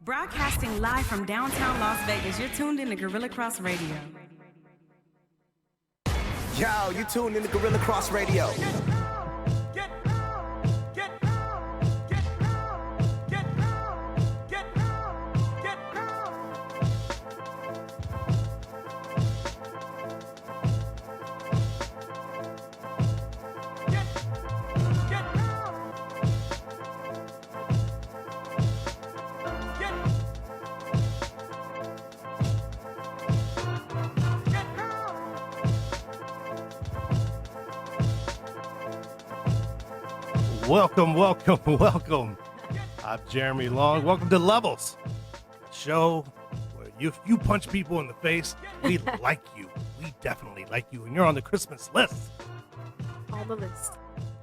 Broadcasting live from downtown Las Vegas, you're tuned in to Gorilla Cross Radio. Yo, you tuned in to Gorilla Cross Radio. Welcome. I'm Jeremy Long. Welcome to Levels, a show where if you punch people in the face, we like you. We definitely like you, and you're on the Christmas list. On the list.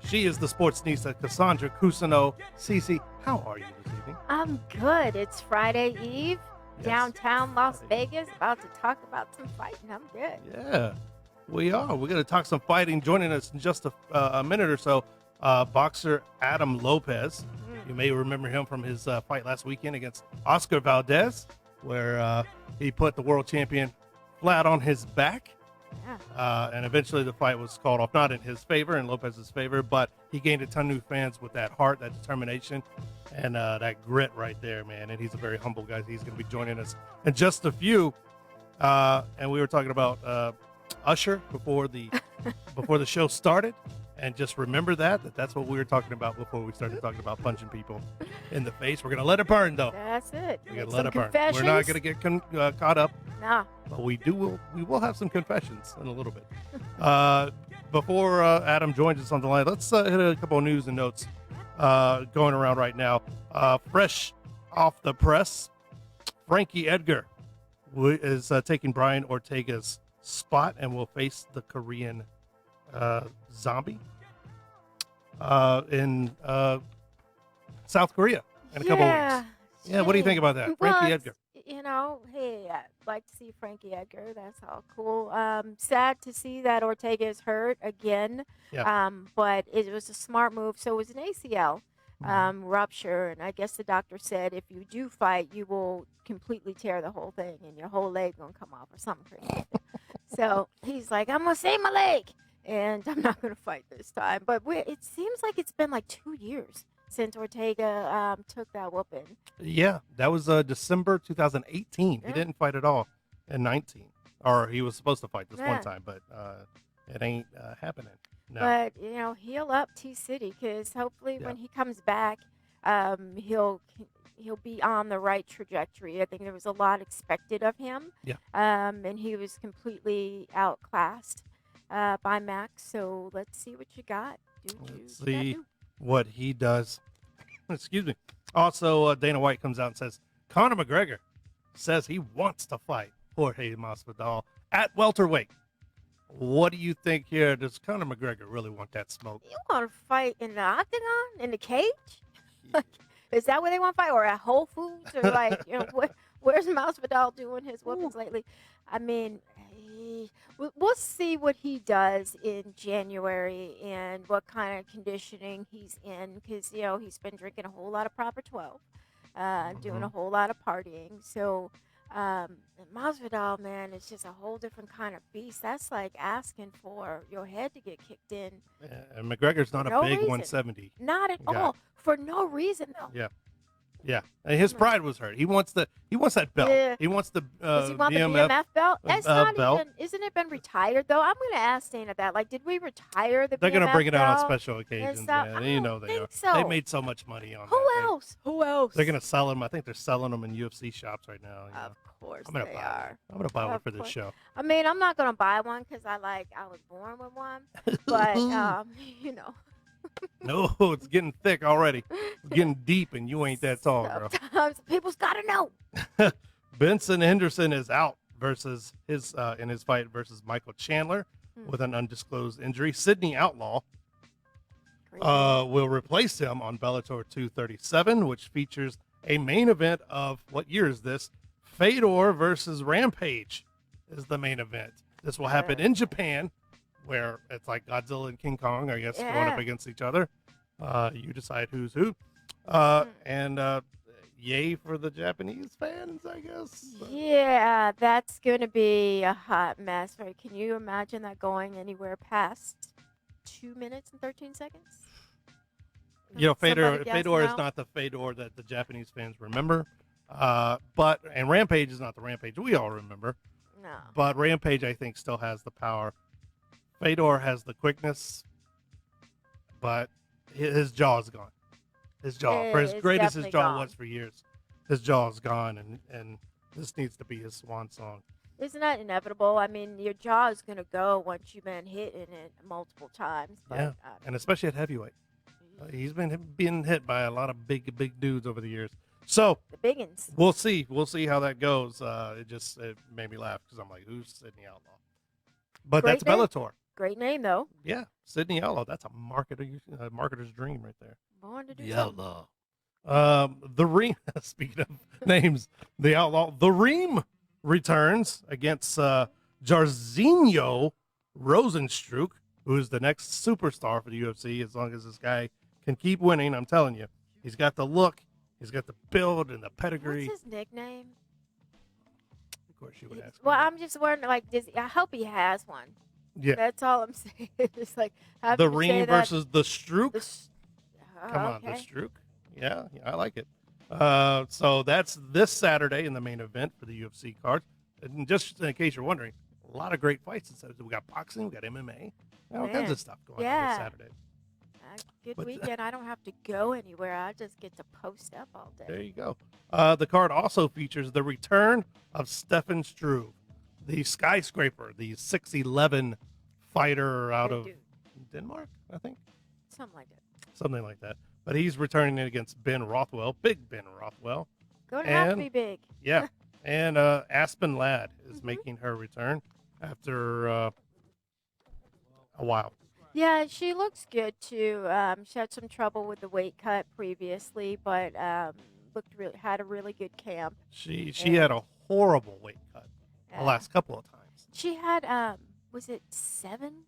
She is the Sportsnista, Cassandra Cusino. Cece, how are you this evening? I'm good. It's Friday Eve, downtown Las Vegas, about to talk about some fighting. I'm good. Yeah, we are. We're going to talk some fighting. Joining us in just a minute or so, boxer Adam Lopez. You may remember him from his fight last weekend against Oscar Valdez, where he put the world champion flat on his back. Yeah. And eventually the fight was called off, not in his favor, in Lopez's favor, but he gained a ton of new fans with that heart, that determination, and that grit right there, man. And he's a very humble guy. He's going to be joining us in just a few. And we were talking about Usher before the show started. And just remember that's what we were talking about before we started talking about punching people in the face. We're going to let it burn, though. That's it. We're going to let it burn. We're not going to get caught up. Nah. But we will have some confessions in a little bit. Before Adam joins us on the line, let's hit a couple of news and notes going around right now. Fresh off the press, Frankie Edgar is taking Brian Ortega's spot and will face the Korean Zombie in South Korea in a couple of weeks. Yeah, what do you think about that? Frankie Edgar. Hey, I'd like to see Frankie Edgar. That's all cool. Sad to see that Ortega is hurt again. Yeah. But it was a smart move. So it was an ACL rupture, and I guess the doctor said if you do fight, you will completely tear the whole thing, and your whole leg gonna come off or something crazy. So he's like, I'm gonna save my leg. And I'm not going to fight this time. But it seems like it's been like 2 years since Ortega took that whooping. Yeah, that was December 2018. Yeah. He didn't fight at all in 19. Or he was supposed to fight this one time, but it ain't happening. No. But, heal up T-City because hopefully when he comes back, he'll be on the right trajectory. I think there was a lot expected of him. Yeah. And he was completely outclassed by Max, so let's see what you got. Let's see what he does. Excuse me. Also, Dana White comes out and says Conor McGregor says he wants to fight Jorge Masvidal at welterweight. What do you think here? Does Conor McGregor really want that smoke? You want to fight in the octagon, in the cage? Is that where they want to fight, or at Whole Foods, or where's Masvidal doing his whoopings lately? I mean, we'll see what he does in January and what kind of conditioning he's in, because he's been drinking a whole lot of Proper 12, doing a whole lot of partying. So Masvidal, man, is just a whole different kind of beast. That's like asking for your head to get kicked in. Yeah, and McGregor's not a big reason. 170. Not at all. For no reason, though. Yeah. And his pride was hurt. He wants that belt. Yeah. He wants the Does he want the BMF belt? That's not belt. even. Isn't it been retired though? I'm going to ask Dana that. Like, did we retire the? They're going to bring it out on special occasions, man. I They don't are. think so. They made so much money on Who that. else? Who else? They're going to sell them. I think they're selling them in UFC shops right now. Of course I'm gonna they buy are. I'm going to buy one Of for this course. show. I mean, I'm not going to buy one because I was born with one. But No, it's getting thick already. It's getting deep, and you ain't that tall, girl. Sometimes people's got to know. Benson Henderson is out versus in his fight versus Michael Chandler with an undisclosed injury. Sydney Outlaw will replace him on Bellator 237, which features a main event of, what year is this? Fedor versus Rampage is the main event. This will happen in Japan, where it's like Godzilla and King Kong, I guess, going up against each other. You decide who's who. And, yay for the Japanese fans, I guess. Yeah, that's going to be a hot mess. Right? Can you imagine that going anywhere past 2 minutes and 13 seconds? Fedor Somebody Fedor is guessing out? not the Fedor that the Japanese fans remember. And Rampage is not the Rampage we all remember. No. But Rampage, I think, still has the power. Fedor has the quickness, but his jaw is gone. His jaw, for as It's great as his definitely jaw gone. was for years, his jaw is gone, and this needs to be his swan song. Isn't that inevitable? I mean, your jaw is going to go once you've been hit in it multiple times. But, Yeah, and especially at heavyweight. He's been being hit by a lot of big dudes over the years. So the biggins. we'll see. We'll see how that goes. It made me laugh because I'm like, who's Sydney Outlaw? But Great that's name. Bellator. Great name, though. Yeah, Sydney Outlaw. That's a marketer's dream right there. Born to do The something. Outlaw. The Reem. Speaking of names, the Outlaw. The Reem returns against Jairzinho Rosenstruck, who is the next superstar for the UFC. As long as this guy can keep winning, I'm telling you, he's got the look, he's got the build and the pedigree. What's his nickname? Of course, you would ask. Well, me. I'm just wondering, like, I hope he has one. Yeah. That's all I'm saying. It's like having The to say Reem that- versus the Strook. Come on, the okay. Strook. Yeah, I like it. So that's this Saturday in the main event for the UFC card. And just in case you're wondering, a lot of great fights. We got boxing, we got MMA, all kinds Man, of stuff going on yeah. this Saturday. Good But- weekend. I don't have to go anywhere. I just get to post up all day. There you go. The card also features the return of Stefan Struve, the skyscraper, the 6'11" fighter out Good of dude. Denmark, I think. Something like that. Something like that. But he's returning it against Ben Rothwell, big Ben Rothwell. Going to have to And- be big. Yeah. And Aspen Ladd is Mm-hmm. making her return after a while. Yeah, she looks good too. She had some trouble with the weight cut previously, but had a really good camp. She had a horrible weight cut the Uh, last couple of times. She had was it 7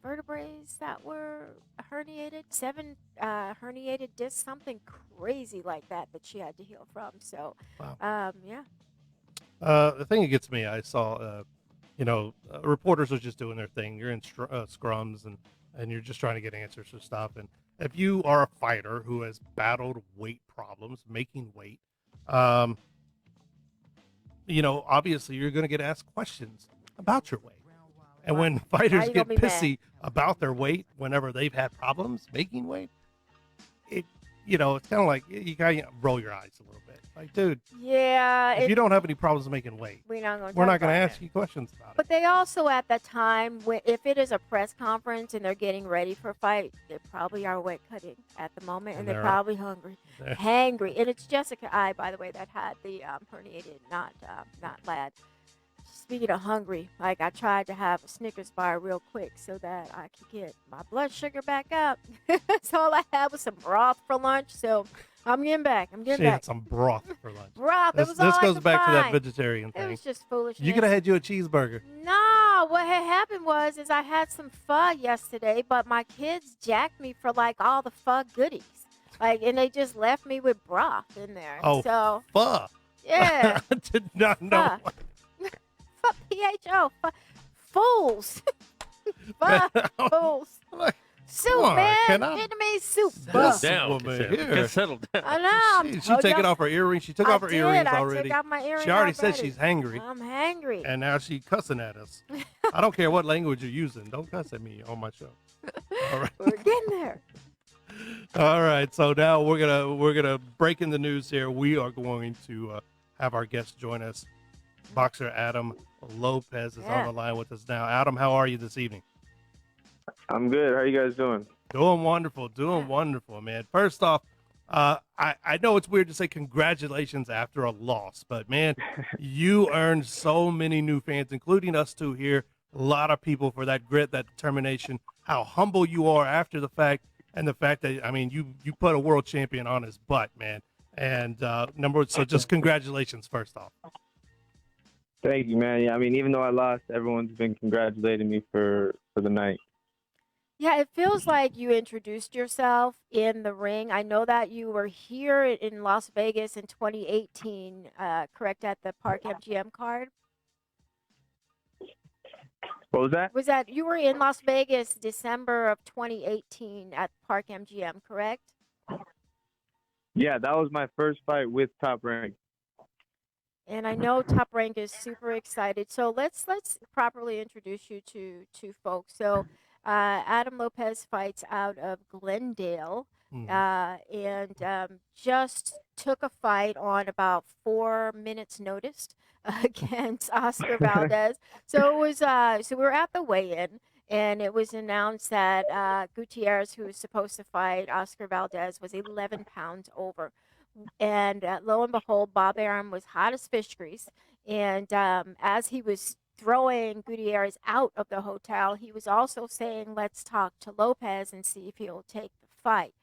vertebrae that were herniated? 7 herniated discs, something crazy like that she had to heal from. So, Wow. yeah. The thing that gets me, I saw, reporters are just doing their thing. You're in scrums and you're just trying to get answers to stuff. And if you are a fighter who has battled weight problems, making weight, obviously you're going to get asked questions about your weight. And when fighters you get gonna be mad? pissy about their weight whenever they've had problems making weight, it's kind of like you got to roll your eyes a little bit. Like, dude, Yeah, if you don't have any problems making weight, we're not going to we're not going to ask you questions about it. But they also, at that time, if it is a press conference and they're getting ready for a fight, they probably are weight cutting at the moment, and they're they're- probably hungry, they're- hangry. And it's Jessica I, by the way, that had the herniated, not Ladd. Speaking of hungry, like I tried to have a Snickers bar real quick so that I could get my blood sugar back up. So all I had was some broth for lunch. So I'm getting back. She had some broth for lunch. Broth. It This was all I goes could back to that find. vegetarian It thing. was just foolishness. You could have had you a cheeseburger. No, what had happened was I had some pho yesterday, but my kids jacked me for like all the pho goodies, and they just left me with broth in there. Oh, so Pho. yeah, I did not know. Pho. pho, fools, pho, fools. Like, Soup, come on, man, can I- Vietnamese soup. This Pho. Down, woman Cassandra. here. Get settled down. I know. She taking off her earrings. She took off her earrings already. I took off my earrings She already said she's hangry, I'm hangry. and now she's cussing at us. I don't care what language you're using. Don't cuss at me on my show. All right. We're getting there. All right. So now we're gonna break in the news here. We are going to have our guest join us. Boxer Adam Lopez is on Yeah. the line with us now. Adam, how are you this evening? I'm good. How you guys doing? Doing wonderful, man. First off, I know it's weird to say congratulations after a loss, but man, you earned so many new fans, including us two here. A lot of people for that grit, that determination, how humble you are after the fact, and the fact that you put a world champion on his butt, man. And so just congratulations first off. Thank you, man. Yeah, I mean, even though I lost, everyone's been congratulating me for the night. Yeah, it feels like you introduced yourself in the ring. I know that you were here in Las Vegas in 2018, correct, at the Park MGM card. What was that? Was that you were in Las Vegas December of 2018 at Park MGM, correct? Yeah, that was my first fight with Top Rank. And I know Top Rank is super excited. So let's properly introduce you to folks. So Adam Lopez fights out of Glendale, Hmm. and just took a fight on about 4 minutes' notice against Oscar Valdez. So it was so we were at the weigh-in. And it was announced that Gutierrez, who was supposed to fight Oscar Valdez, was 11 pounds over. And lo and behold, Bob Arum was hot as fish grease. And as he was throwing Gutierrez out of the hotel, he was also saying, "Let's talk to Lopez and see if he'll take the fight."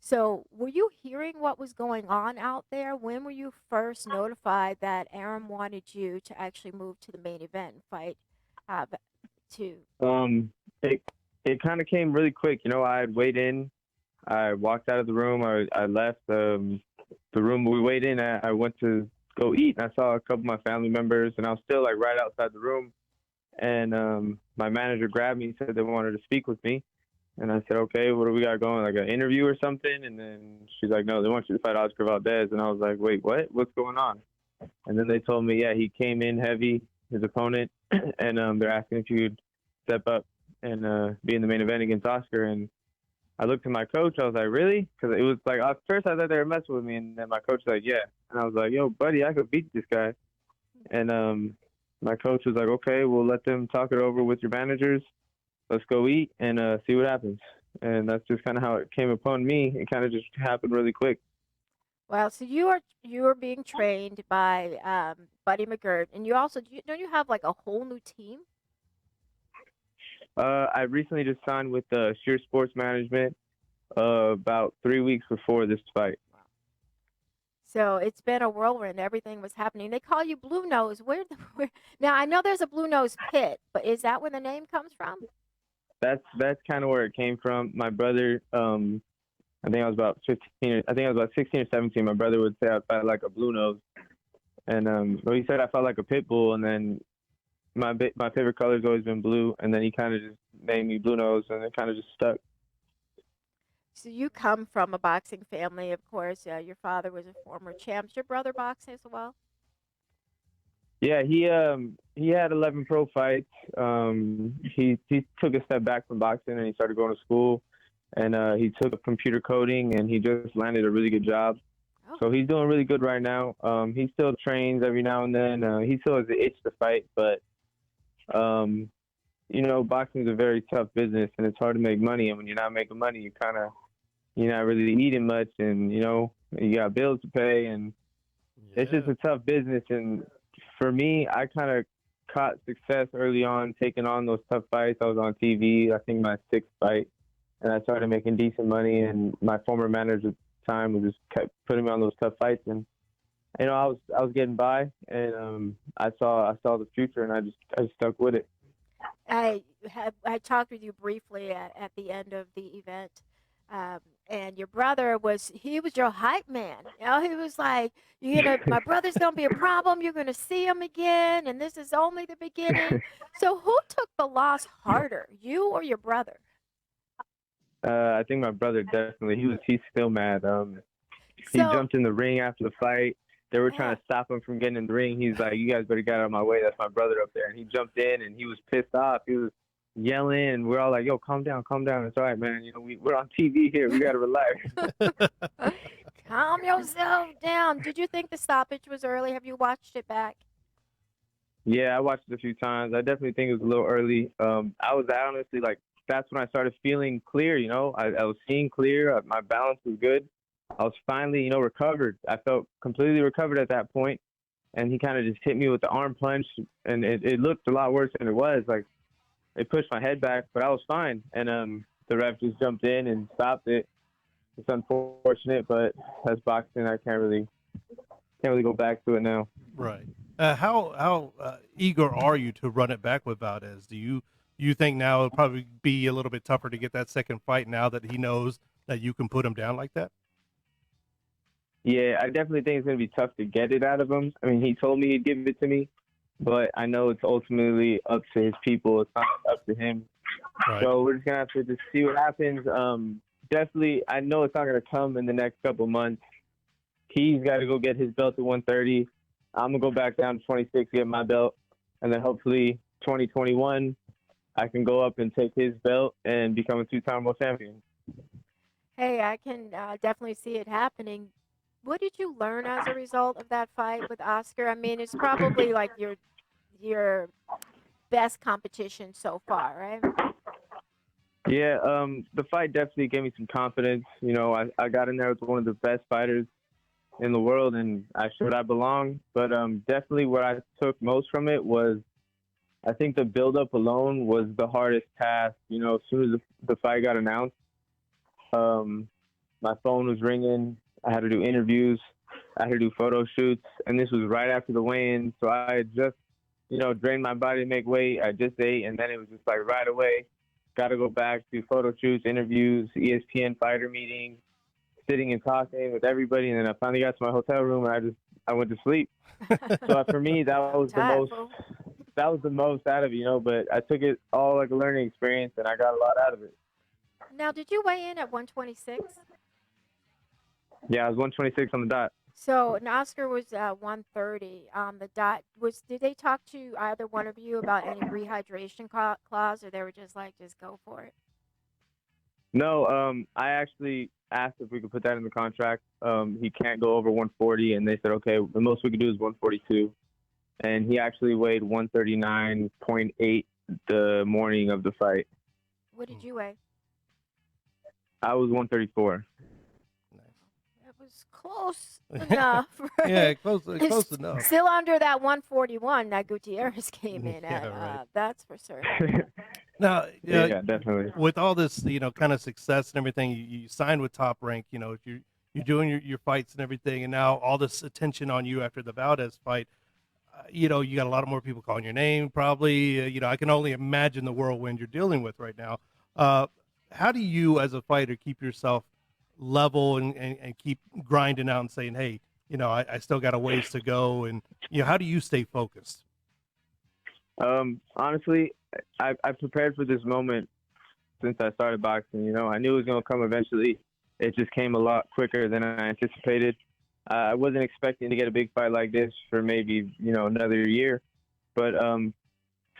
So, were you hearing what was going on out there? When were you first notified that Arum wanted you to actually move to the main event and fight to? Um, it it kind of came really quick. You know, I had weighed in. I walked out of the room. I left the room we weighed in at. I went to go eat, and I saw a couple of my family members, and I was still like right outside the room. And my manager grabbed me and said they wanted to speak with me. And I said, okay, what do we got going? Like an interview or something? And then she's like, no, they want you to fight Oscar Valdez. And I was like, wait, what? What's going on? And then they told me, yeah, he came in heavy, his opponent, and they're asking if you would step up and be in the main event against Oscar. And I looked at my coach. I was like, really? Because it was like, at first I thought they were messing with me. And then my coach was like, yeah. And I was like, yo, buddy, I could beat this guy. And my coach was like, okay, we'll let them talk it over with your managers. Let's go eat and see what happens. And that's just kind of how it came upon me. It kind of just happened really quick. Well, so you are being trained by Buddy McGirt, and you also don't you have like a whole new team? I recently just signed with Sheer Sports Management about 3 weeks before this fight. So it's been a whirlwind. Everything was happening. They call you Blue Nose. Where now? I know there's a Blue Nose pit, but is that where the name comes from? That's kind of where it came from. My brother, I think I was about 15. I think I was about 16 or 17. My brother would say I felt like a blue nose, and well, he said I felt like a pit bull. And then my favorite color's always been blue. And then he kind of just named me Blue Nose, and it kind of just stuck. So you come from a boxing family, of course. Your father was a former champ. Is your brother boxing as well? Yeah, he had 11 pro fights. He took a step back from boxing and he started going to school, and he took up computer coding and he just landed a really good job. Oh, So he's doing really good right now. He still trains every now and then. He still has the itch to fight, but um, you know, boxing is a very tough business and it's hard to make money. And when you're not making money, you're not really eating much, and you know you got bills to pay, and it's just a tough business. And for me, I kind of caught success early on taking on those tough fights. I was on TV, I think my sixth fight, and I started making decent money. And my former manager at the time was just kept putting me on those tough fights, and you know I was getting by, and I saw the future, and I just stuck with it. I talked with you briefly at the end of the event, um, and your brother was your hype man. You know, he was like, my brother's gonna be a problem. You're gonna see him again, and this is only the beginning. So who took the loss harder, you or your brother? I think my brother definitely. He's still mad. He So jumped in the ring after the fight. They were trying yeah, to stop him from getting in the ring. He's like, "You guys better get out of my way. That's my brother up there." And he jumped in, and he was pissed off. He was yelling, and we're all like, "Yo, calm down, calm down. It's all right, man. You know, we're on TV here. We gotta relax." calm yourself down. Did you think the stoppage was early? Have you watched it back? Yeah, I watched it a few times. I definitely think it was a little early. I was honestly like, that's when I started feeling clear. You know, I was seeing clear. My balance was good. I was finally, you know, recovered. I felt completely recovered at that point, and he kind of just hit me with the arm punch, and it looked a lot worse than it was. Like it pushed my head back, but I was fine. And the ref just jumped in and stopped it. It's unfortunate, but that's boxing. I can't really go back to it now. Right. How eager are you to run it back with Valdez? Do you you think now it'll probably be a little bit tougher to get that second fight now that he knows that you can put him down like that? Yeah, I definitely think it's going to be tough to get it out of him. I mean, he told me he'd give it to me, but I know it's ultimately up to his people. It's not up to him. Right. So we're just going to have to just see what happens. Definitely, I know it's not going to come in the next couple months. He's got to go get his belt at 130. I'm going to go back down to 26, get my belt, and then hopefully 2021, I can go up and take his belt and become a two-time world champion. Hey, I can definitely see it happening. What did you learn as a result of that fight with Oscar? I mean, it's probably like your best competition so far, right? Yeah, the fight definitely gave me some confidence. You know, I got in there with one of the best fighters in the world, and I showed I belong. But definitely what I took most from it was, I think the build-up alone was the hardest task. You know, as soon as the fight got announced, my phone was ringing. I had to do interviews. I had to do photo shoots. And this was right after the weigh-in. So I had just, you know, drained my body to make weight. I just ate. And then it was just like right away, got to go back, do photo shoots, interviews, ESPN fighter meetings, sitting and talking with everybody. And then I finally got to my hotel room and I went to sleep. So for me, that was the most out of it, you know, but I took it all like a learning experience and I got a lot out of it. Now, did you weigh in at 126? Yeah, I was 126 on the dot. So, and Oscar was 130 on the dot. Did they talk to either one of you about any rehydration clause, or they were just like, just go for it? No, I actually asked if we could put that in the contract. He can't go over 140, and they said, okay, the most we could do is 142. And he actually weighed 139.8 the morning of the fight. What did you weigh? I was 134. It was close enough. Right? Yeah, close enough. Still under that 141 that Gutierrez came in at. Right. That's for certain. Now, yeah, definitely. With all this, you know, kind of success and everything, you signed with Top Rank. You know, you're doing your fights and everything, and now all this attention on you after the Valdez fight. You know, you got a lot of more people calling your name, probably. You know, I can only imagine the whirlwind you're dealing with right now. How do you, as a fighter, keep yourself level and keep grinding out and saying, hey, you know, I still got a ways to go? And, you know, how do you stay focused? Honestly, I prepared for this moment since I started boxing. You know, I knew it was going to come eventually. It just came a lot quicker than I anticipated. I wasn't expecting to get a big fight like this for maybe, you know, another year. But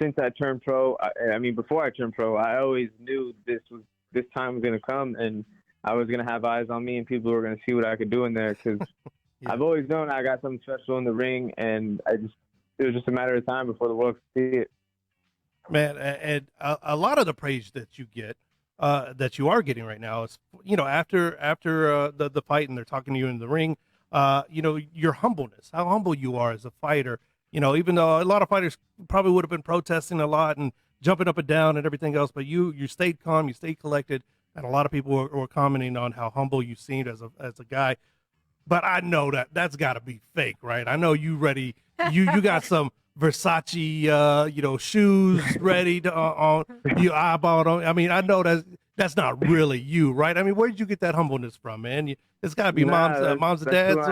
since I turned pro, I mean, before I turned pro, I always knew this time was going to come and I was going to have eyes on me and people were going to see what I could do in there, because yeah. I've always known I got something special in the ring, and it was just a matter of time before the world could see it. Man, and a lot of the praise that you get, that you are getting right now is, you know, after the fight and they're talking to you in the ring, you know, your humbleness, how humble you are as a fighter. You know, even though a lot of fighters probably would have been protesting a lot and jumping up and down and everything else, but you stayed calm, you stayed collected, and a lot of people were commenting on how humble you seemed as a guy. But I know that's got to be fake, right? I know you ready. You got some Versace, you know, shoes ready to on you eyeballed on. I mean, I know that's not really you, right? I mean, where did you get that humbleness from, man? It's got to be moms and dads.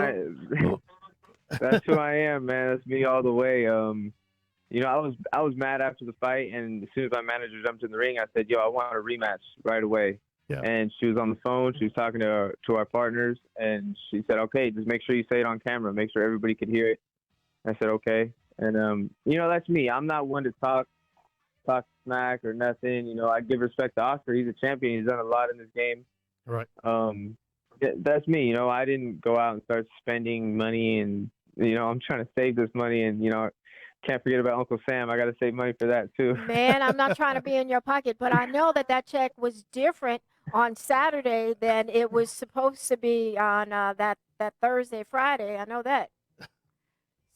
That's who I am, man. That's me all the way. You know, I was mad after the fight, and as soon as my manager jumped in the ring, I said, "Yo, I want a rematch right away." Yeah. And she was on the phone. She was talking to our partners, and she said, "Okay, just make sure you say it on camera. Make sure everybody can hear it." I said, "Okay." And you know, that's me. I'm not one to talk smack or nothing. You know, I give respect to Oscar. He's a champion. He's done a lot in this game. Right. That's me. You know, I didn't go out and start spending money, and you know, I'm trying to save this money, and you know, can't forget about Uncle Sam. I got to save money for that too. Man, I'm not trying to be in your pocket, but I know that check was different on Saturday than it was supposed to be on that Thursday, Friday. I know that.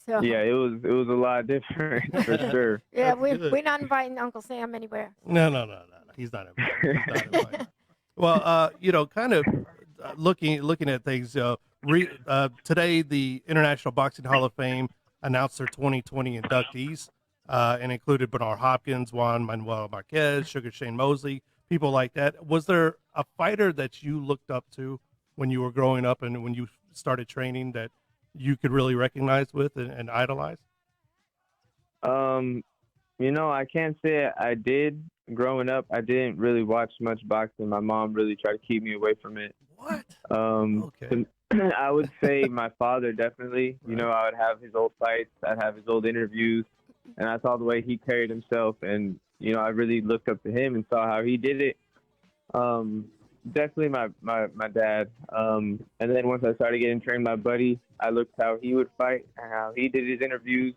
So yeah, it was a lot different for sure. Yeah, we're not inviting Uncle Sam anywhere. No. He's not invited. Well, you know, kind of looking at things. Today, the International Boxing Hall of Fame announced their 2020 inductees. and included Bernard Hopkins, Juan Manuel Marquez, Sugar Shane Mosley, people like that. Was there a fighter that you looked up to when you were growing up and when you started training that you could really recognize with and idolize? I can't say I did. Growing up, I didn't really watch much boxing. My mom really tried to keep me away from it. What? Okay. I would say my father definitely. Right. I would have his old fights. I'd have his old interviews, and I saw the way he carried himself, and I really looked up to him and saw how he did it. Definitely my dad. And then once I started getting trained by Buddy, I looked how he would fight and how he did his interviews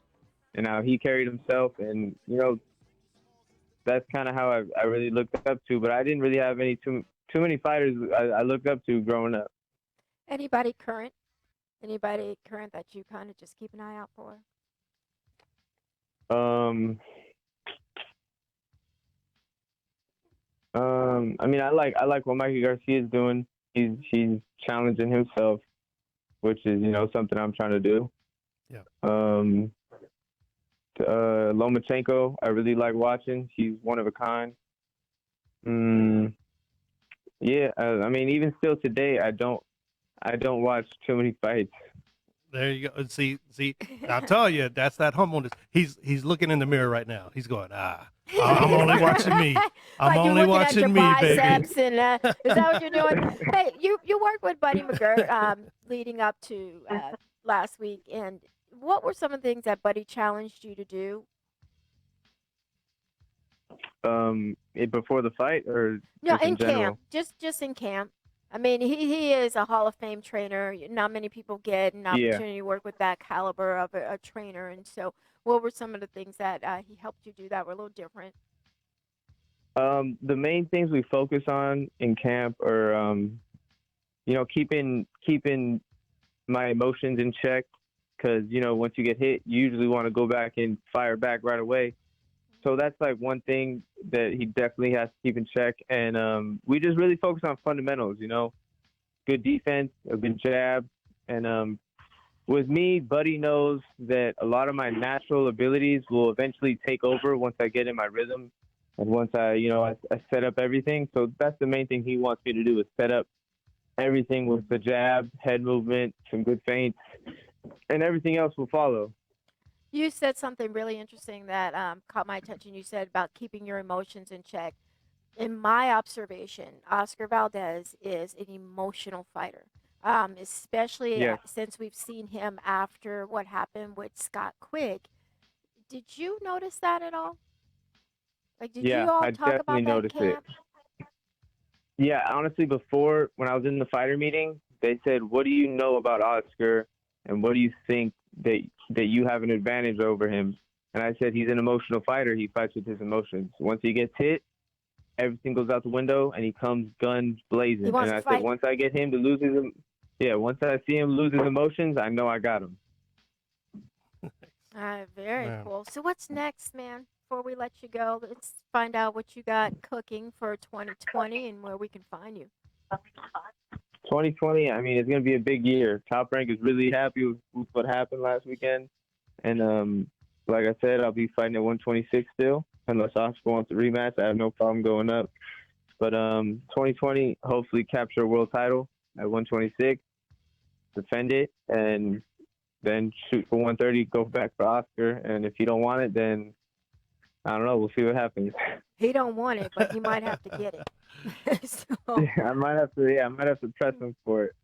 and how he carried himself, and that's kind of how I really looked up to. But I didn't really have too many fighters I looked up to growing up. Anybody current? Anybody current that you kind of just keep an eye out for? I like what Mikey Garcia is doing. He's challenging himself, which is something I'm trying to do. Yeah. Lomachenko, I really like watching. He's one of a kind. Yeah. Even still today, I don't watch too many fights. There you go. See, I'll tell you, that's that humbleness. He's looking in the mirror right now. He's going, I'm only watching me. I'm like only watching me, baby. Biceps and, is that what you're doing? Hey, you worked with Buddy McGirt leading up to last week, and what were some of the things that Buddy challenged you to do? Before the fight, or no, in camp, just in camp. I mean, he is a Hall of Fame trainer. Not many people get an opportunity to work with that caliber of a trainer. And so what were some of the things that he helped you do that were a little different? The main things we focus on in camp are, keeping my emotions in check. Because, once you get hit, you usually want to go back and fire back right away. So that's like one thing that he definitely has to keep in check. And we just really focus on fundamentals, good defense, a good jab. And with me, Buddy knows that a lot of my natural abilities will eventually take over once I get in my rhythm and once I set up everything. So that's the main thing he wants me to do, is set up everything with the jab, head movement, some good feints, and everything else will follow. You said something really interesting that caught my attention. You said about keeping your emotions in check. In my observation, Oscar Valdez is an emotional fighter, especially since we've seen him after what happened with Scott Quigg. Did you notice that at all? Like, did you all I talk definitely about that noticed in camp? Yeah, honestly, before, when I was in the fighter meeting, they said, "What do you know about Oscar, and what do you think that you have an advantage over him?" And I said, he's an emotional fighter. He fights with his emotions. Once he gets hit, everything goes out the window, and he comes guns blazing. And I said, once I get him to lose once I see him lose his emotions, I know I got him. Very cool. So what's next, man? Before we let you go, let's find out what you got cooking for 2020 and where we can find you. 2020, it's going to be a big year. Top Rank is really happy with what happened last weekend. And like I said, I'll be fighting at 126 still. Unless Oscar wants a rematch, I have no problem going up. But 2020, hopefully capture a world title at 126, defend it, and then shoot for 130, go back for Oscar. And if he don't want it, then I don't know. We'll see what happens. He don't want it, but he might have to get it. So. I might have to press him for it.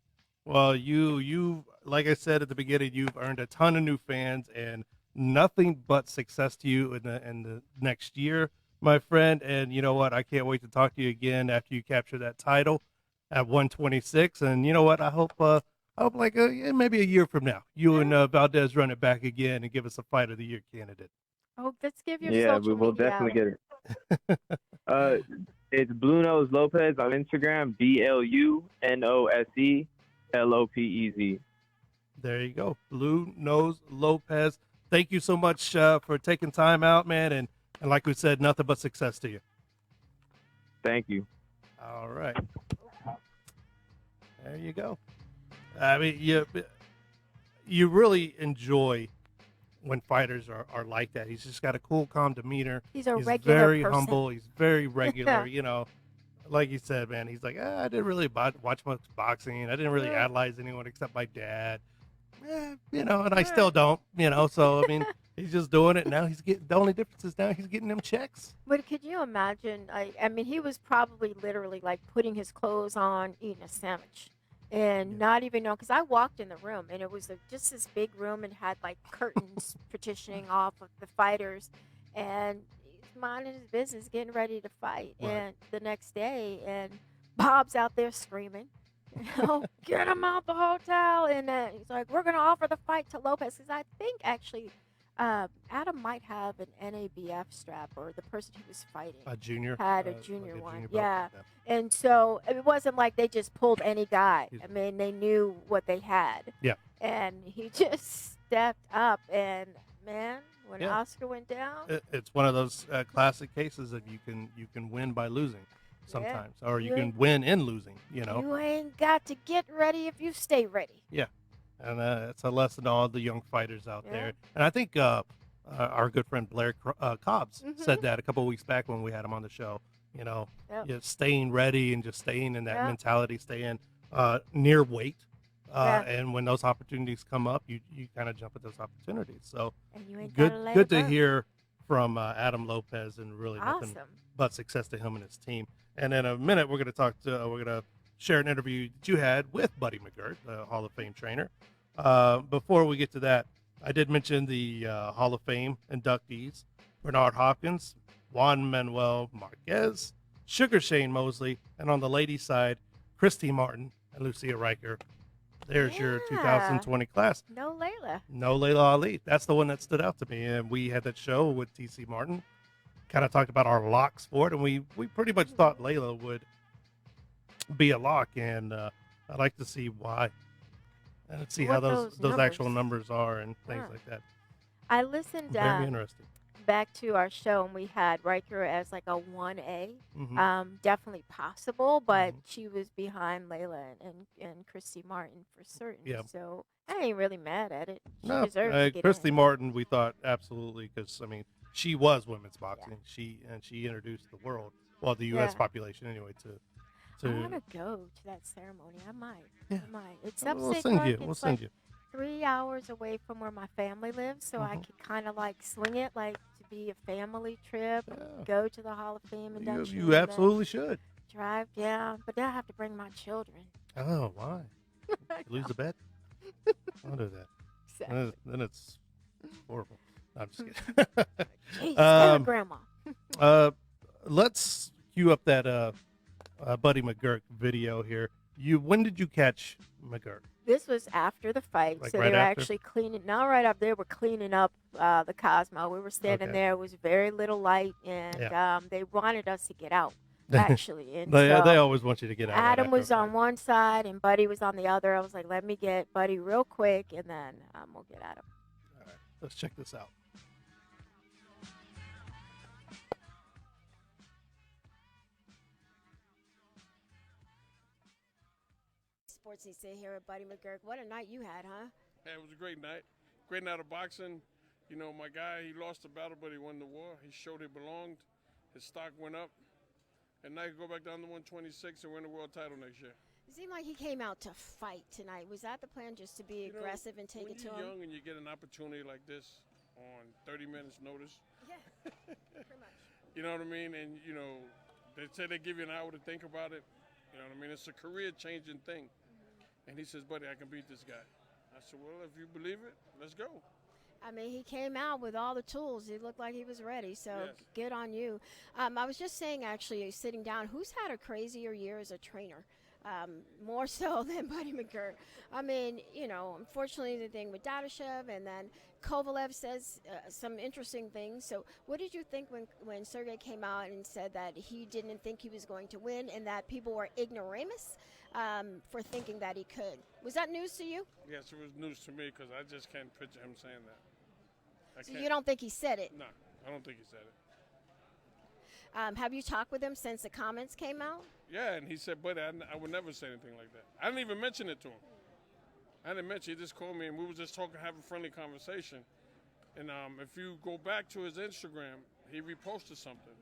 Well, you like I said at the beginning, you've earned a ton of new fans and nothing but success to you in the next year, my friend. And you know what? I can't wait to talk to you again after you capture that title at 126. And you know what? I hope like maybe a year from now, you and Valdez run it back again and give us a Fight of the Year candidate. Oh, let's give your social media. Yeah, we'll definitely get it. It's Blue Nose Lopez on Instagram, BLUNOSELOPEZ. There you go, Blue Nose Lopez. Thank you so much for taking time out, man, and like we said, nothing but success to you. Thank you. All right, there you go. You really enjoy when fighters are like that. He's just got a cool, calm demeanor. He's a He's regular very person. humble. He's very regular. You know, like you said, man. He's like, I didn't really watch much boxing. I didn't really Yeah. idolize anyone except my dad. You know, and I still don't. You know, so I mean, he's just doing it now. He's getting the only difference is now he's getting them checks. But could you imagine? I mean, he was probably literally like putting his clothes on, eating a sandwich, and Yeah. not even know. Because I walked in the room, and it was just this big room, and had like curtains partitioning off of the fighters, and he's minding his business, getting ready to fight. Right. And the next day, and Bob's out there screaming. Get him out the hotel, and he's like, "We're gonna offer the fight to Lopez." Because I think actually, Adam might have an NABF strap, or the person he was fighting A junior had a like junior one. belt. Yeah, and so it wasn't like they just pulled any guy. He's- I mean, they knew what they had. Yeah. And he just stepped up, and man, when Yeah. Oscar went down, It's one of those classic cases of you can win by losing sometimes, or you can win in losing. You know. you ain't got to get ready if you stay ready. And it's a lesson to all the young fighters out Yeah. there. And I think our good friend Blair Cobbs Mhm. said that a couple of weeks back when we had him on the show. You know, Yep. yeah, staying ready and just staying in that Yeah. mentality, staying near weight. Yeah. And when those opportunities come up, you kind of jump at those opportunities. So And you ain't good gotta let good it to go. hear from Adam Lopez, and really nothing Awesome. but success to him and his team. And in a minute, we're going to share an interview that you had with Buddy McGirt, the Hall of Fame trainer. Before we get to that, I did mention the Hall of Fame inductees: Bernard Hopkins, Juan Manuel Marquez, Sugar Shane Mosley, and on the ladies' side, Christy Martin and Lucia Riker. There's your Yeah. 2020 class. No Layla. No Layla Ali. That's the one that stood out to me. And we had that show with TC Martin. Kind of talked about our locks for it, and we pretty much thought Layla would be a lock, and I'd like to see why, and see how What those actual numbers. numbers are and things Huh. like that. I listened Very interesting. back to our show, and we had Riker as like a 1A. Mhm. Definitely possible, but Mhm. she was behind Layla and Christy Martin for certain. Yeah. So I ain't really mad at it. She No, deserves to get Christy in. Martin, we thought absolutely, because I mean, she was women's boxing. She introduced the world, well, the U.S. Yeah. population anyway, to I want to go to that ceremony. I might. Yeah. I might. It's We'll upstate send Park. you. We'll It's send like you. 3 hours away from where my family lives, so I Mhm. could kind of like swing it, like to be a family trip, and Yeah. go to the Hall of Fame induction. You and then absolutely should. drive down, but then I have to bring my children. Oh, why? Lose the bet? Don't do that. Exactly. Then it's horrible. No, I'm just kidding. Jeez, stay Um, with grandma. Let's cue up that Buddy McGirt video here. When did you catch McGirt? This was after the fight, Like so right they were after? actually cleaning. Not right up there, we're cleaning up the Cosmo. We were standing Okay. there. It was very little light, and they wanted us to get out. Actually, and They so always want you to get out. right Adam after was a on fight. one side and Buddy was on the other. I was like, let me get Buddy real quick, and then we'll get Adam. All right, let's check this out. Sports News here with Buddy McGirt. What a night you had, huh? Yeah, it was a great night. Great night of boxing. You know, my guy, he lost the battle, but he won the war. He showed he belonged. His stock went up. And now he can go back down to 126 and win the world title next year. It seemed like he came out to fight tonight. Was that the plan, just to be You know, aggressive and take when it to you're him? young and you get an opportunity like this on 30 minutes notice, Yeah, pretty much. you know what I mean? And, you know, they say they give you an hour to think about it. You know what I mean? It's a career-changing thing. And he says, buddy, I can beat this guy. I said, well, if you believe it, let's go. I mean, he came out with all the tools. He looked like he was ready, so Yes. good on you. I was just saying, actually, sitting down, who's had a crazier year as a trainer? More so than Buddy McGirt. I mean, you know, unfortunately, the thing with Dadashev, and then Kovalev says some interesting things. So what did you think when Sergey came out and said that he didn't think he was going to win and that people were ignoramus for thinking that he could? Was that news to you? Yes, it was news to me because I just can't picture him saying that. I So can't. you don't think he said it? No, I don't think he said it. Have you talked with him since the comments came out? Yeah, and he said, buddy, I would never say anything like that. I didn't even mention it to him. I didn't mention it. He just called me, and we were just talking, having a friendly conversation. And if you go back to his Instagram, he reposted something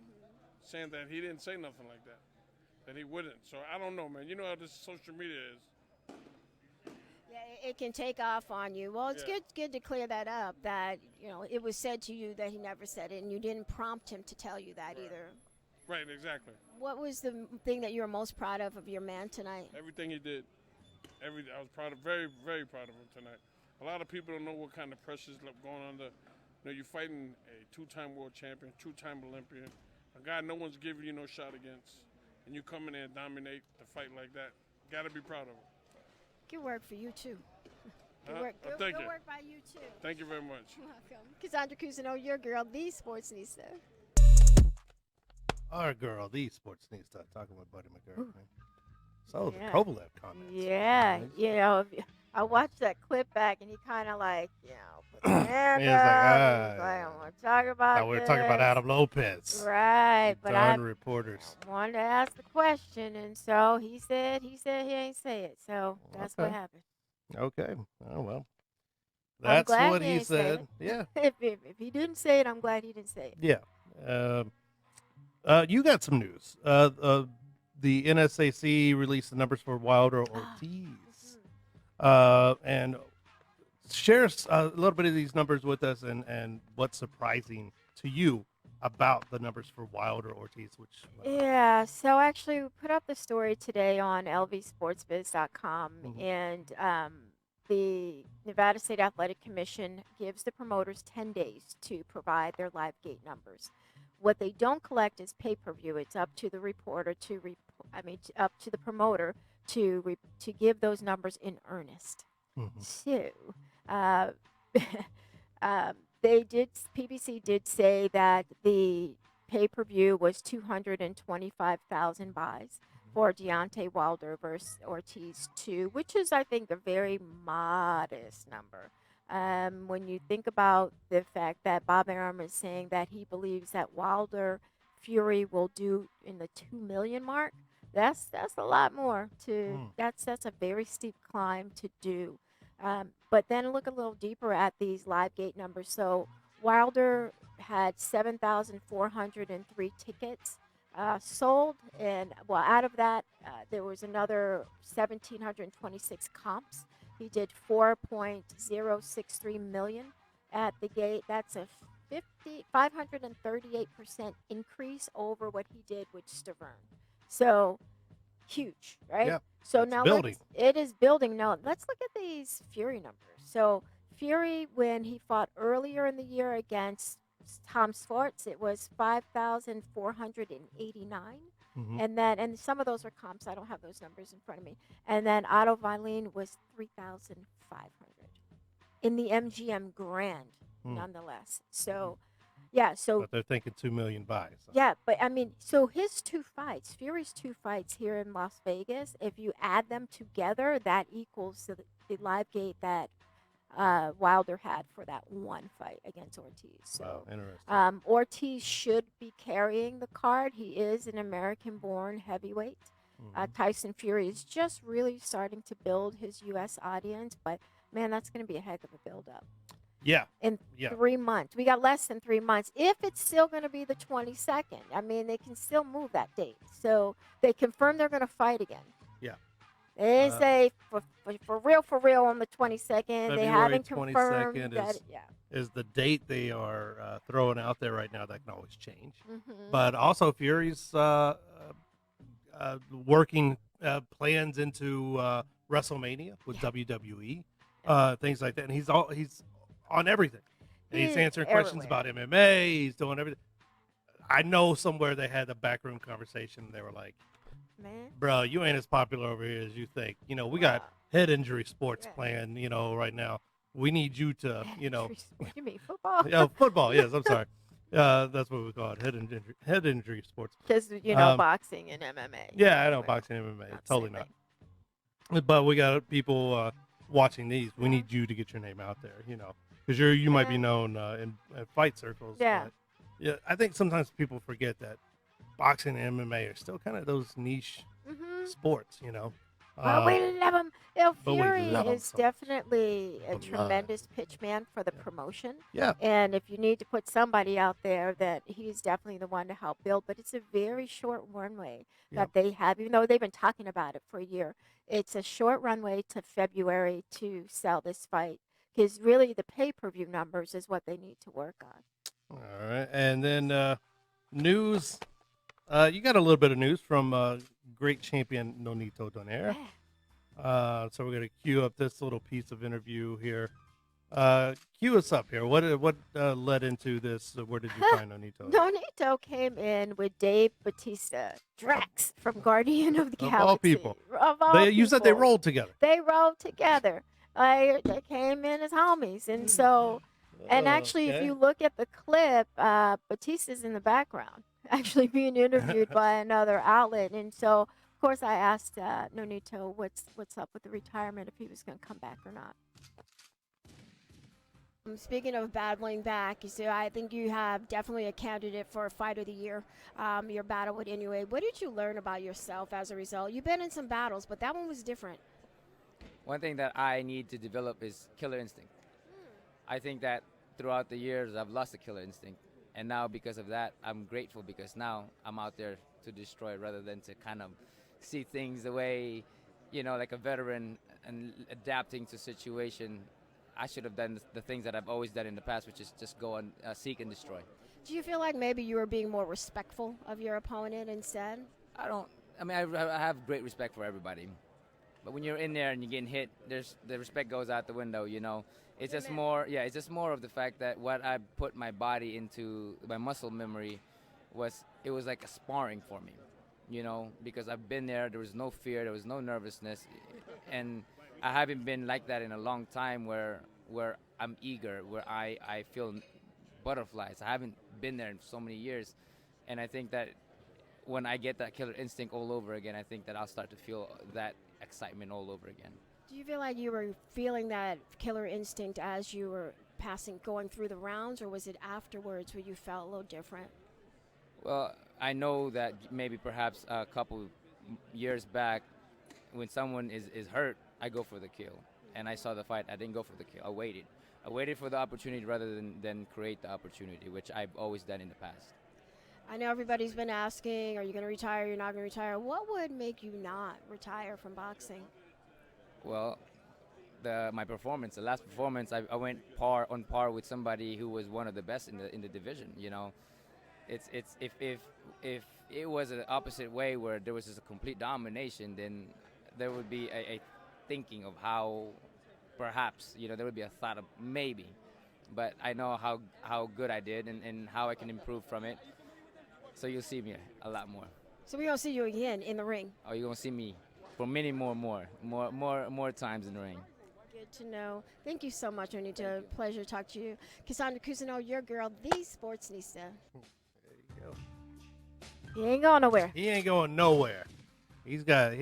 saying that he didn't say nothing like that he wouldn't. So I don't know, man. You know how this social media is. Yeah, it can take off on you. Well, it's Yeah. good to clear that up. That it was said to you that he never said it, and you didn't prompt him to tell you that either. Right, exactly. What was the thing that you were most proud of your man tonight? Everything he did. I was very, very proud of him tonight. A lot of people don't know what kind of pressures going on. You're fighting a two-time world champion, two-time Olympian, a guy no one's giving you no shot against, and you come in there and dominate the fight like that. Got to be proud of him. Good work for you too. Good Huh? work. Oh, Good, thank good you. work by you too. Thank you very much. You're welcome. Cassandra Cousineau, your girl, the Sportsnista. Our girl, the sports needs to talking with Buddy McGurk, man. So Yeah. the Kovalev comments. Yeah, Nice. I watched that clip back, and he kind of put his hand He was like, up. He was like, I want to talk about Now we're talking about this." Adam Lopez. Right, but I Darn reporters. wanted to ask the question, and so he said he ain't say it. So that's what Okay. happened. Okay. Oh well. I'm That's glad what he he ain't said said. Yeah. If he didn't say it, I'm glad he didn't say it. Yeah. You got some news. The NSAC released the numbers for Wilder Ortiz, and shares a little bit of these numbers with us, and what's surprising to you about the numbers for Wilder Ortiz, which Yeah, so actually we put up the story today on lvsportsbiz.com, Mhm. and the Nevada State Athletic Commission gives the promoters 10 days to provide their live gate numbers. What they don't collect is pay-per-view. It's up to the reporter up to the promoter to give those numbers in earnest. Mhm. So, uh, PBC did say that the pay-per-view was 225,000 buys for Deontay Wilder versus Ortiz 2, which is, I think, a very modest number. When you think about the fact that Bob Arum is saying that he believes that Wilder Fury will do in the 2 million mark, that's a lot more that's a very steep climb to do. But then look a little deeper at these live gate numbers. So Wilder had 7,403 tickets sold, and out of that, there was another 1,726 comps. He did 4.063 million at the gate. That's a 538% increase over what he did with Stavern. So huge, right? Yeah, So it's now building. it is building. Now let's look at these Fury numbers. So Fury, when he fought earlier in the year against Tom Swartz, it was 5,489. Mhm. And some of those are comps. I don't have those numbers in front of me. And then Otto Vailin was 3,500 in the MGM Grand, nonetheless. So, yeah. So, but they're thinking 2 million buys. So. yeah, but I mean, so his Fury's two fights here in Las Vegas, if you add them together, that equals the live gate that Wilder had for that one fight against Ortiz. So, Wow, interesting. Ortiz should be carrying the card. He is an American-born heavyweight. Tyson Fury is just really starting to build his U.S. audience, but man, that's going to be a heck of a build-up. Yeah. In Yeah. 3 months, we got less than 3 months. If it's still going to be the 22nd, I mean, they can still move that date. So they confirm they're going to fight again. Yeah. They say for real on the 22nd. They February haven't confirmed 22nd that. is- is the date they are throwing out there right now. That can always change. Mhm. But also Fury's working plans into WrestleMania with WWE, things like that. And he's on everything. And he's He's answering questions about everywhere. MMA. He's doing everything. I know somewhere they had a backroom conversation. And they were like, Man. bro, you ain't as popular over here as you think. You know, we got head injury sports Yeah. playing, right now. We need you to, You mean football? yeah, football. Yes, I'm sorry. That's what we call it, head injury sports. Because, boxing and MMA. Yeah, I know boxing, MMA, Not totally same not. But we got people watching these. We need you to get your name out there, because you might be known in fight circles. Yeah. But, yeah, I think sometimes people forget that boxing and MMA are still kind of those niche Mm-hmm. sports, But we love him. but we Fury love him is so much. definitely a Love. tremendous pitch man for the promotion. Yeah. And if you need to put somebody out there, that he's definitely the one to help build. But it's a very short runway Yep. that they have, even though they've been talking about it for a year. It's a short runway to February to sell this fight. Because really, the pay-per-view numbers is what they need to work on. All right. And then news. You got a little bit of news from great champion Nonito Donaire. So we're going to cue up this little piece of interview here. Cue us up here. What led into this? Where did you find Nonito? Nonito came in with Dave Bautista, Drax from Guardian of the Of Galaxy. all people. Of all You said they people. rolled together. They rolled together. They came in as homies, and so, and actually, if Okay. you look at the clip, Batista's in the background, actually being interviewed by another outlet, and so, of course, I asked Nonito what's up with the retirement, if he was going to come back or not. Speaking of battling back, so I think you have definitely a candidate for Fight of the Year. Your battle with Inoue. What did you learn about yourself as a result? You've been in some battles, but that one was different. One thing that I need to develop is killer instinct. I think that throughout the years I've lost the killer instinct, and now because of that I'm grateful, because now I'm out there to destroy rather than to kind of see things the way, like a veteran and adapting to situation. I should have done the things that I've always done in the past, which is just go and seek and destroy. Do you feel like maybe you were being more respectful of your opponent instead? I have great respect for everybody. But when you're in there and you're getting hit, the respect goes out the window, It's just more of the fact that what I put my body into, my muscle memory, was like a sparring for me, because I've been there. There was no fear, there was no nervousness, and I haven't been like that in a long time where I'm eager, where I feel butterflies. I haven't been there in so many years, and I think that when I get that killer instinct all over again, I think that I'll start to feel that excitement all over again. Do you feel like you were feeling that killer instinct as you were going through the rounds, or was it afterwards where you felt a little different? Well, I know that maybe perhaps a couple years back, when someone is hurt, I go for the kill. And I saw the fight, I didn't go for the kill. I waited for the opportunity rather than create the opportunity, which I've always done in the past. I know everybody's been asking, are you going to retire, you're not going to retire. What would make you not retire from boxing? Well, my performance, the last performance, I went on par with somebody who was one of the best in the division. It's if it was the opposite way, where there was just a complete domination, then there would be a thinking of how perhaps there would be a thought of maybe, but I know how good I did and how I can improve from it. So you'll see me a lot more. So we're going to see you again in the ring. Oh, you're going to see me for many more times in the ring. Good to know. Thank you so much, Anita. Pleasure to talk to you. Cassandra Cousineau, your girl, the Sportsnista. There you go. He ain't going nowhere. He ain't going nowhere. He's got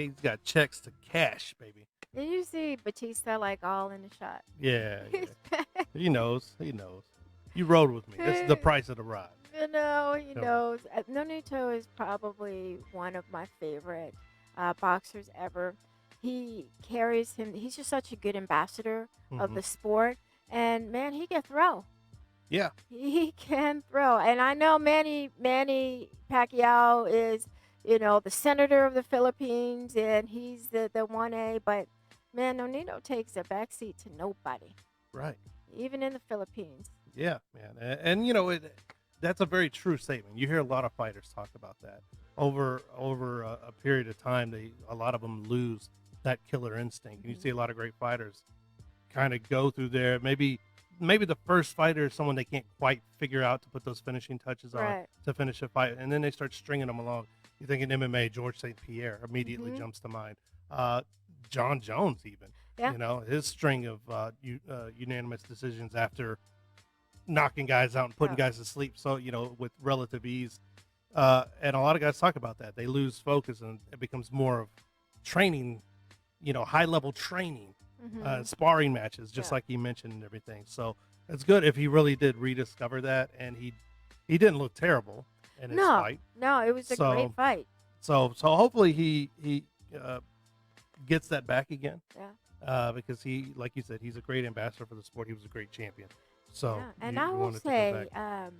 checks to cash, baby. Did you see Batista all in the shot? Yeah. He knows. You rode with me. This is the price of the ride. He knows. Nonito is probably one of my favorite boxers ever. He carries him. He's just such a good ambassador of the sport. And, man, he can throw. Yeah. He can throw. And I know Manny Pacquiao is, the senator of the Philippines, and he's the 1A. But, man, Nonito takes a backseat to nobody. Right. Even in the Philippines. Yeah, man. And that's a very true statement. You hear a lot of fighters talk about that. Over a period of time, a lot of them lose that killer instinct. And you see a lot of great fighters kind of go through there. Maybe the first fighter is someone they can't quite figure out to put those finishing touches on to finish a fight, and then they start stringing them along. You think in MMA, George St. Pierre immediately jumps to mind. John Jones even. Yeah. His string of unanimous decisions after knocking guys out and putting guys to sleep, so with relative ease. And a lot of guys talk about that. They lose focus, and it becomes more of training, high-level training, sparring matches, just like he mentioned and everything. So it's good if he really did rediscover that, and he didn't look terrible in his fight. No, it was a great fight. So hopefully he gets that back again. Yeah. Because he, like you said, he's a great ambassador for the sport. He was a great champion. So Yeah. And you I will wanted to go say, back.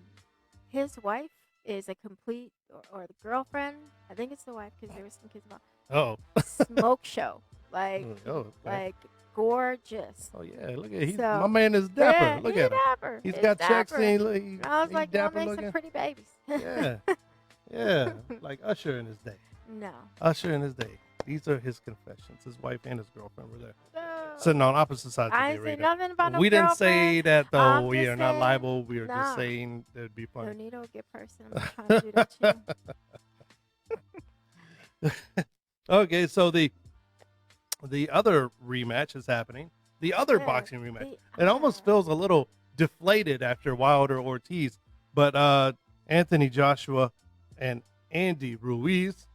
his wife is a complete, or the girlfriend. I think it's the wife because there was some kids involved. Oh. Smoke show, like, Okay. like gorgeous. Oh yeah, look at So, my man is dapper. yeah, Look he's at him. dapper. He's He's got checks dapper. and I was he's like, y'all dapper make looking. some pretty babies. Yeah, yeah, like Usher in his day. No. Usher in his day. These are his confessions. His wife and his girlfriend were there, No. sitting on opposite sides I of ain't the say arena. nothing about no We didn't say girlfriend. that though. I'm We just are not saying, liable. We are nah. just saying it'd be No funny. need to get personal. I'm not trying to do that to you. Okay, so the other rematch is happening. The other Yeah, boxing rematch. the- It almost feels a little deflated after Wilder Ortiz, but Anthony Joshua and Andy Ruiz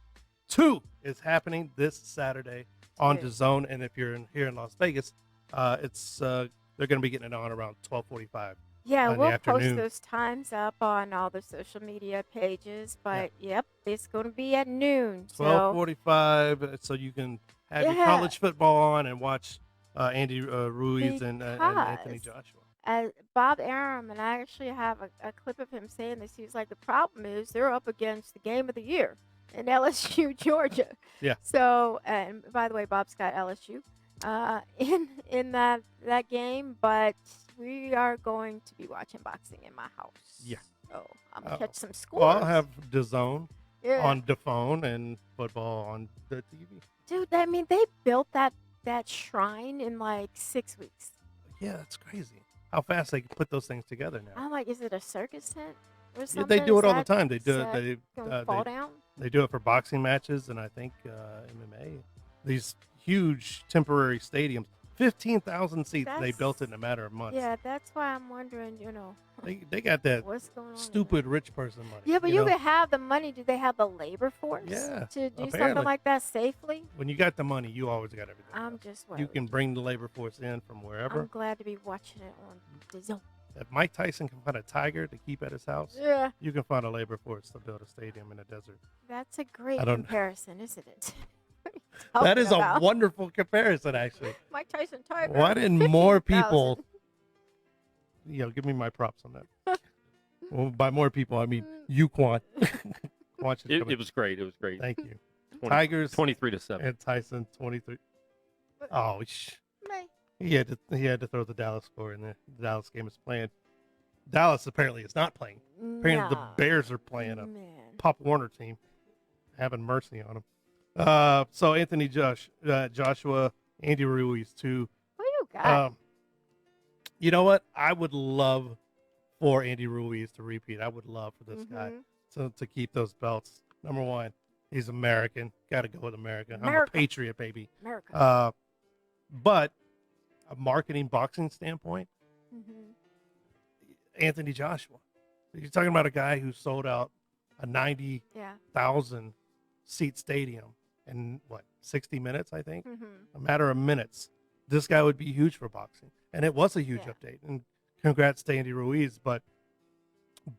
2 is happening this Saturday on Yeah. DAZN, and if you're here in Las Vegas, it's they're going to be getting it on around 12:45. Yeah, in the we'll post afternoon. those times up on all the social media pages. But yep, it's going to be at noon. So 12:45, so you can have your Yeah. college football on and watch Andy Ruiz and Anthony Because- Joshua. Bob Arum, and I actually have a clip of him saying this. He was like, the problem is they're up against the game of the year in LSU, Georgia. Yeah. So, and by the way, Bob's got LSU in that game, but we are going to be watching boxing in my house. Yeah. So I'm gonna catch some scores. Well, I'll have DAZN yeah. on the phone and football on the TV. Dude, I mean, they built that shrine in like 6 weeks. Yeah, that's crazy. How fast they can put those things together now. I'm like, is it a circus tent or Yeah, something? they do Is it all the that- time. They is do that it. gonna fall down? They do it for boxing matches and I think MMA. These huge temporary stadiums, 15,000 seats. They built it in a matter of months. Yeah, that's why I'm wondering, They got that what's going on. in stupid rich person money. there. Yeah, but you know? could have the money. Do they have the labor force Yeah, to do something apparently. like that safely? When you got the money, you always got everything. I'm just worried. You can bring the labor force in from wherever. I'm glad to be watching it on DAZN. If Mike Tyson can find a tiger to keep at his house, Yeah, you can find a labor force to build a stadium in the desert. that's a great I don't- comparison, isn't it? That is a Talking about wonderful comparison, actually. Mike Tyson Tiger. Why didn't more 15,000. people, give me my props on that. Well, by more people, I mean you, Quan. Quan should come in. It was great. It was great. Thank you. 20 Tigers 23-7. and Tyson 23. Oh, May. he had to throw the Dallas score in there. The Dallas game is playing. Dallas apparently is not playing. Apparently the Nah, Bears are playing a man. Pop Warner team, having mercy on them. So Anthony Joshua, Andy Ruiz too. What do you got? You know what? I would love for Andy Ruiz to repeat. I would love for this guy Mhm. to keep those belts. Number one, he's American. Got to go with America. I'm a America. patriot, baby. America. But a marketing boxing standpoint, Mhm. Anthony Joshua. You're talking about a guy who sold out a 90,000 Yeah. seat stadium in 60 minutes, I think? Mhm. A matter of minutes. This guy would be huge for boxing. And it was a huge Yeah. update. And congrats to Andy Ruiz. But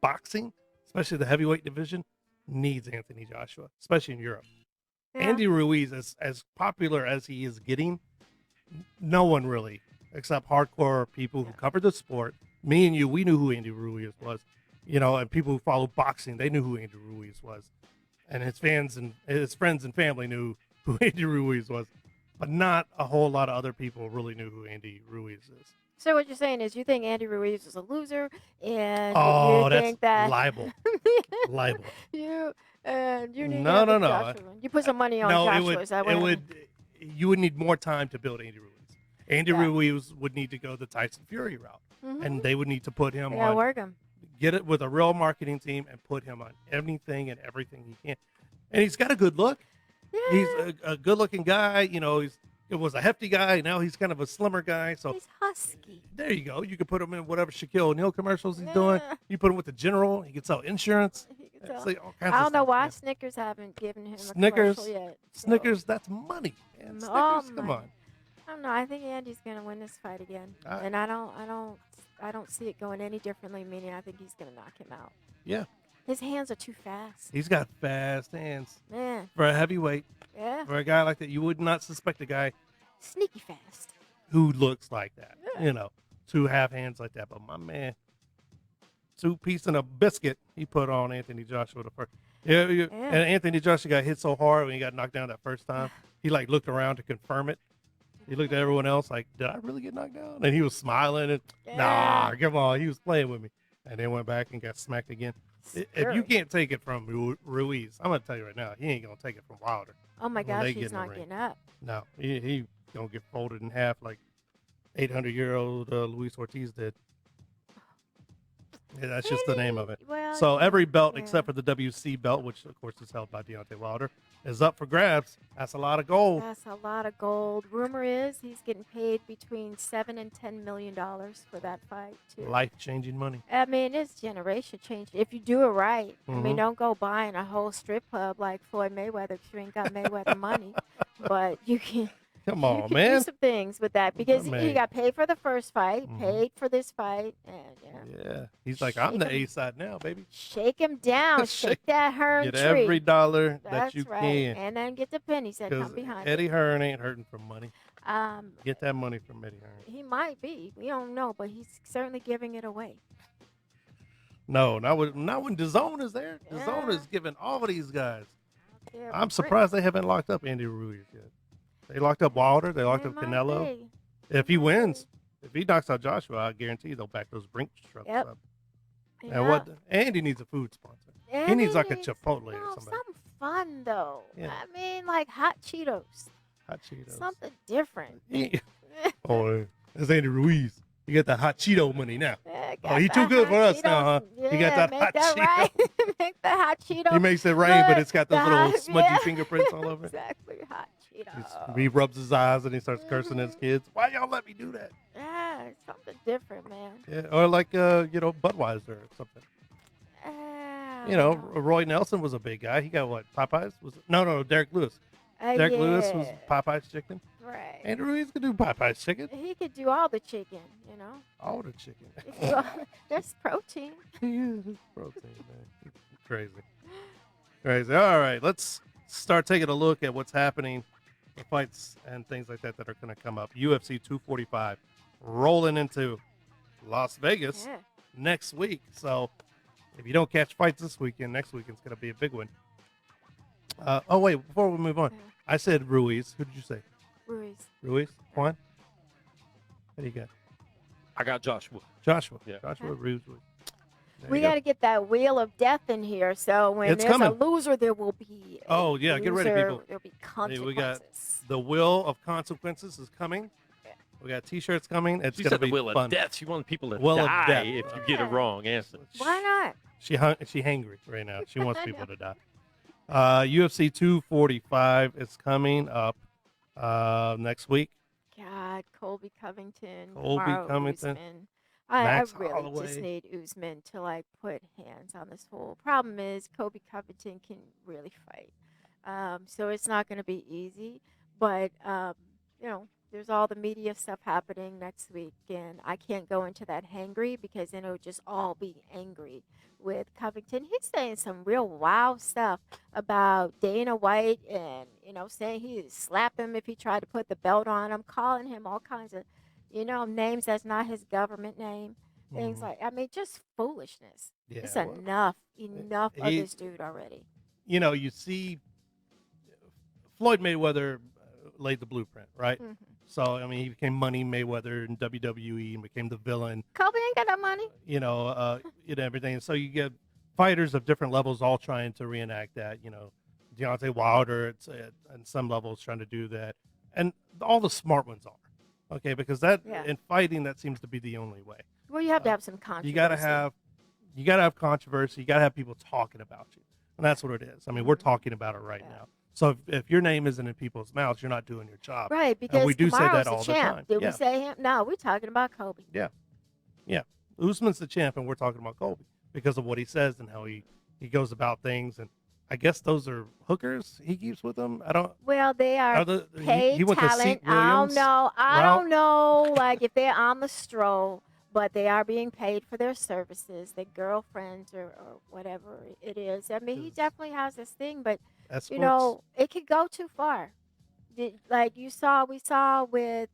boxing, especially the heavyweight division, needs Anthony Joshua, especially in Europe. Yeah. Andy Ruiz, as popular as he is getting, no one really, except hardcore people who covered the sport. Me and you, we knew who Andy Ruiz was. And people who follow boxing, they knew who Andy Ruiz was. And his fans and his friends and family knew who Andy Ruiz was. But not a whole lot of other people really knew who Andy Ruiz is. So what you're saying is you think Andy Ruiz is a loser, and Oh, you that's think that libel. Libel. you need No, Anthony no. Joshua. You put some money on No, Joshua. it would. Is that what It I would. You would need more time to build Andy Ruiz. Andy Yeah. Ruiz would need to go the Tyson Fury route, Mhm. and they would need to put him Yeah, on. work him. Get it with a real marketing team and put him on anything and everything he can. And he's got a good look. Yeah. He's a good-looking guy. It was a hefty guy. Now he's kind of a slimmer guy. So He's husky. there you go. You could put him in whatever Shaquille O'Neal commercials he's doing. Yeah. You put him with the General. He can sell insurance. He can It's tell. like all kinds I of don't know stuff, why man. Snickers haven't given him a Snickers, commercial yet. so- Snickers, that's money. Man. Oh Snickers, come my. on. I don't know. I think Andy's gonna win this fight again, and I don't see it going any differently. Meaning, I think he's gonna knock him out. Yeah, His hands are too fast, he's got fast hands man. for a heavyweight. Yeah. For a guy like that, you would not suspect a guy Sneaky fast. who looks like that. Yeah. You know, two half hands like that. But my man, 2 piece and a biscuit he put on Anthony Joshua the first. Yeah. And Anthony Joshua got hit so hard when he got knocked down that first time. He like looked around to confirm it. He looked at everyone else like, did I really get knocked down? And he was smiling and nah, come on. He was playing with me. And then went back and got smacked again. If you can't take it from Ruiz, I'm going to tell you right now, he ain't going to take it from Wilder. Oh my when gosh, they he's get in the not ring. getting up. No, he going to get folded in half like 800-year-old Luis Ortiz did. Yeah, that's just the name of it. Well, So every belt yeah. except for the WC belt, which of course is held by Deontay Wilder, is up for grabs. That's a lot of gold. That's a lot of gold. Rumor is he's getting paid between $7 and $10 million for that fight too. Life-changing money. I mean, it's generation change. If you do it right, I mean, Mhm. don't go buying a whole strip club like Floyd Mayweather if you ain't got Mayweather money. But you can. Come You on, can do man. some things with that because he man. got paid for the first fight, Mhm. paid for this fight, and Yeah. He's like, I'm Shake the him. A side now, baby. shake him down, shake that Hearn Get tree. every dollar that That's you right, can. and then get the pennies that come Because behind Eddie Hearn ain't hurting for money. it. Get that money from Eddie Hearn. He might be. We don't know, but he's certainly giving it away. No, not when DAZN is there. DAZN Yeah. is giving all of these guys. Yeah, I'm but surprised they haven't locked up Andy Ruiz yet. They locked up Wilder. They locked It up might Canelo. be. If he might wins, if he knocks out Joshua, I guarantee they'll back those Brink trucks Yep. up. be. And what? Andy needs a food sponsor. He needs like a Chipotle or no, something. something fun though. Yeah. I mean, like hot Cheetos, Hot Cheetos. something different. Oh, that's Andy Ruiz. You got that hot Cheeto money now. Yeah, Oh, got he too that good for hot us now, huh? Cheetos. He got that make hot that Cheeto. right. Make the hot Cheeto. He makes it rain, but look, it's got those the little hot- smudgy yeah. fingerprints all over it. Exactly, hot Cheeto. He rubs his eyes and he starts cursing at his kids. Why y'all let me do that? Yeah, it's something different, man. Yeah, or like Budweiser or something. You know, Roy Nelson was a big guy. He got what? Popeyes? Was it? No, Derek Lewis. Derek Lewis was Popeye's chicken. Right. Andrew Ruiz could do Popeye's chicken. He could do all the chicken, you know. All the chicken. That's protein. Yeah, it's protein, man. Crazy. Crazy. All right, let's start taking a look at what's happening, the fights and things like that that are going to come up. UFC 245 rolling into Las Vegas Yeah. next week. So if you don't catch fights this weekend, next weekend's going to be a big one. Oh, wait, before we move on, Yeah. I said Ruiz. Who did you say? Ruiz. Ruiz? Juan? What do you got? I got Joshua. Joshua. Yeah. Joshua Ruiz. There We you go. got to get that wheel of death in here. So when It's there's a coming. loser, there will be. A Oh, yeah, get ready, loser. people. There'll be Hey, consequences. we got the Wheel of Consequences is coming. We got T-shirts coming. It's She going to said the be will fun. of death. She wanted people to Will of die death. if you get a wrong answer. Why not? She hangry right now. She wants people to die. UFC 245 is coming up next week. God, Colby Covington. Colby Kamaru Covington, Usman. I Max really just Holloway. need Usman to like put hands on this fool. Problem is, Colby Covington can really fight. So it's not going to be easy. But you know, there's all the media stuff happening next week, and I can't go into that hangry because then it'll just all be angry with Covington. He's saying some real wild stuff about Dana White, and saying he'd slap him if he tried to put the belt on him, calling him all kinds of names that's not his government name. Things Mhm. like, I mean, just foolishness. Yeah, It's well, enough of he- this dude already. You see Floyd Mayweather laid the blueprint, right? Mhm. So, I mean, he became Money Mayweather in WWE and became the villain, Colby ain't got that money. everything. So you get fighters of different levels all trying to reenact that, Deontay Wilder at some levels trying to do that. And all the smart ones are, okay? Because Yeah. in fighting, that seems to be the only way. Well, you have to have some controversy. You gotta have controversy. You gotta have people talking about you, and that's what it is. I mean, we're talking about it right now. So if your name isn't in people's mouths, you're not doing your job. Right, because we do say Kamaru's that the all the champ. time. Did Yeah. we say him? No, we're talking about Colby. Yeah. Usman's the champ, and we're talking about Colby because of what he says and how he goes about things. And I guess those are hookers he keeps with them. I don't. Well, they are paid he went to talent. Seat I don't Williams know. I route. don't know, like if they're on the stroll, but they are being paid for their services, their girlfriends or whatever it is. I mean, he definitely has this thing, but Escorts? You know, it could go too far. Like we saw with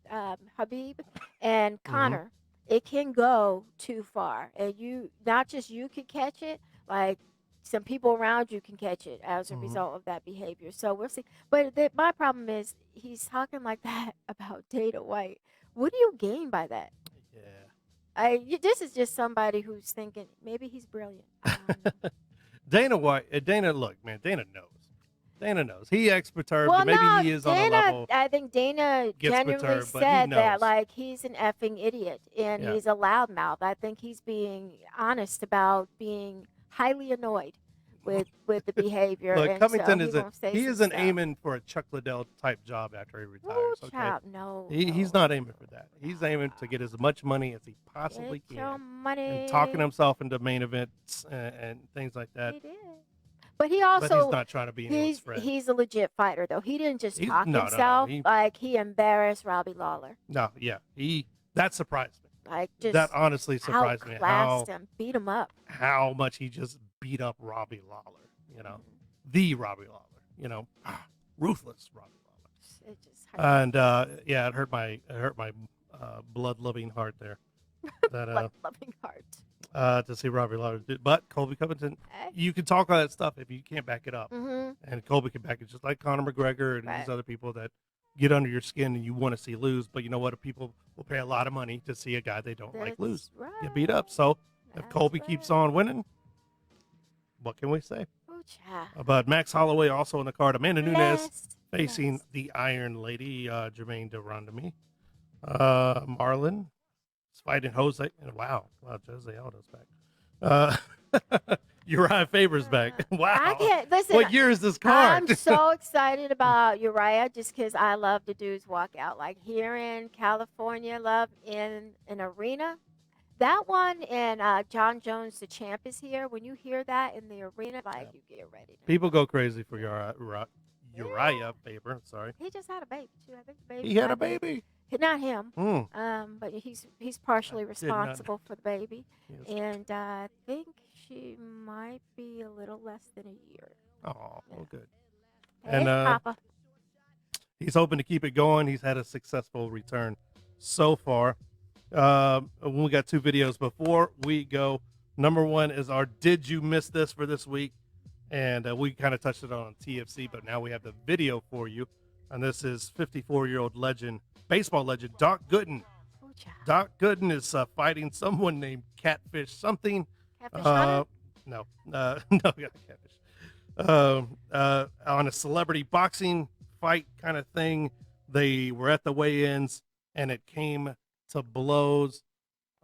Habib and Connor, it can go too far, and not just you can catch it, like some people around you can catch it as a result of that behavior. So we'll see. But my problem is he's talking like that about Dana White. What do you gain by that? Yeah. This is just somebody who's thinking maybe he's brilliant. I don't know. Dana White, look, man, Dana knows. Dana knows. He gets perturbed. Well, Maybe no, he is Dana, on a level. I think Dana Gets genuinely perturbed, but he said that, knows. like, he's an effing idiot and Yeah. he's a loudmouth. I think he's being honest about being highly annoyed with the behavior. Look, and Covington so is he he some isn't stuff. aiming for a Chuck Liddell type job after he retires. Ooh, Okay, child, no. he's not aiming for that. He's aiming to get as much money as he possibly Get your can, money. and talking himself into main events and things like that. He did. But he But also he's not trying to be anyone's friend. he's a legit fighter though. He didn't just talk No. himself. He He embarrassed Robbie Lawler. No, yeah, that surprised me. Like just That honestly surprised me. outclassed him, beat him up. How much he just beat up Robbie Lawler. You know, the Robbie Lawler. You know, ruthless Robbie Lawler. It just hurt. And yeah, it hurt my blood loving heart there. That Blood-loving heart. to see Robbie Lawler do. But Colby Covington, Hey. you can talk all that stuff if you can't back it up. Mhm. And Colby can back it just like Conor McGregor and Right. these other people that get under your skin and you want to see lose. But you know what? People will pay a lot of money to see a guy they don't like That's lose right. get beat up. So if That's Colby keeps on winning, what can we say? Ooh, child. But Max Holloway also on the card. Amanda Nunes Blessed. facing the Iron Lady, Jermaine Durandamy. Marlon is fighting Jose. Wow, Jose Aldo's back. Uriah Faber's back. Wow. I can't listen. What year is this card? I'm so excited about Uriah just because I love the dude's walkout. Like here in California, love in an arena. That one and John Jones, the champ, is here. When you hear that in the arena, like you get ready. People go crazy for Uriah Faber. Sorry. He just had a baby too. I think the baby. He had a might be- baby. Not him. Hmm. But he's partially I did not- responsible for the baby, Yes. and I think she might be a little less than a year. Oh, well, good. Hey, And Papa. he's hoping to keep it going. He's had a successful return so far. We got two videos before we go. Number one is our Did You Miss This for this week? And we kind of touched it on TFC, but now we have the video for you. And this is 54-year-old legend, baseball legend, Doc Gooden. Oh, child. Doc Gooden is fighting someone named Catfish something. Catfish Hunter? No, no, not Catfish. On a celebrity boxing fight kind of thing. They were at the weigh-ins, and it came to blows.